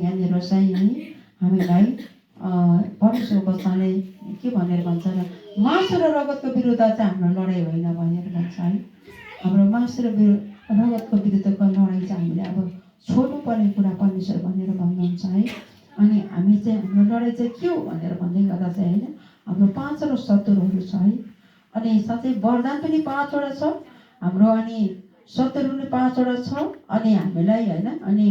यहाँनिर चाहिँ है हामीलाई परमेश्वरको वचनले के भनेर भन्छ र मासु र रगतको विरुद्ध चाहिँ हाम्रो लडाइँ होइन भनेर भन्छ है। हाम्रो मासु र रगतको विरुद्धको लडाइँ चाहिँ हामीले अब छोड्नुपर्ने कुरा परमेश्वर भनेर भन्नुहुन्छ है। अनि हामी चाहिँ हाम्रो लडाइँ चाहिँ के हो भनेर भन्दै गर्दा चाहिँ होइन हाम्रो 5 शत्रुहरू छ है। अनि साँच्चै वरदान पनि 5वटा छ हाम्रो, अनि शत्रु पनि 5वटा छ, अनि हामीलाई होइन अनि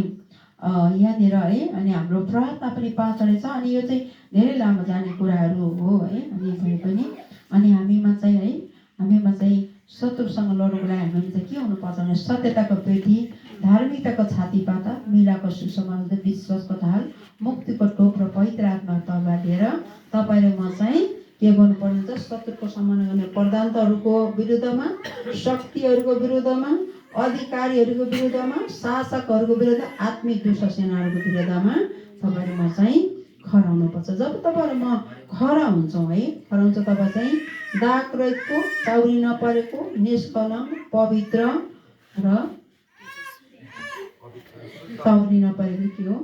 यहाँनिर है अनि हाम्रो प्रार्थना पनि 5वटा छ। अनि यो चाहिँ धेरै लामो जाने कुराहरू हो है। अनि भए पनि अनि हामीमा चाहिँ शत्रुसँग लड्नुको लागि हामीमा चाहिँ के हुनुपर्छ भने सत्यताको पेटी, धार्मिकताको छातीपाता, मिलाको सुसमाचार, विश्वासको ढाल, मुक्तिको टोप र पवित्र आत्मा तलवार लिएर तपाईँ र म चाहिँ के गर्नुपर्ने हुन्छ, शत्रुको सामना गर्ने प्रधानताहरूको विरुद्धमा, शक्तिहरूको विरुद्धमा, अधिकारीहरूको विरुद्धमा, शासकहरूको विरुद्ध, आत्मिक दुष्ट सेनाहरूको विरुद्धमा तपाईँ र म चाहिँ खडा हुनुपर्छ। जब तपाईँ र म खडा हुन्छौँ है, खडा हुन्छ तब चाहिँ दाग रहितको, चाउरी नपरेको, निष्कलङ्क, पवित्र र चाउरी नपरेको के हो,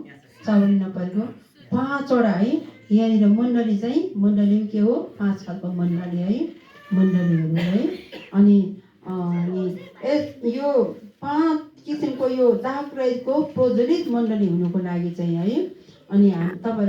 चाउरी नपरेको 5वटा है। यहाँनिर मण्डली चाहिँ मण्डली के हो, 5 खालको मण्डली है, मण्डलीहरू है। अनि यो 5 किसिमको यो दाग रहेको प्रज्वलित मण्डली हुनुको लागि चाहिँ है अनि तपाईँ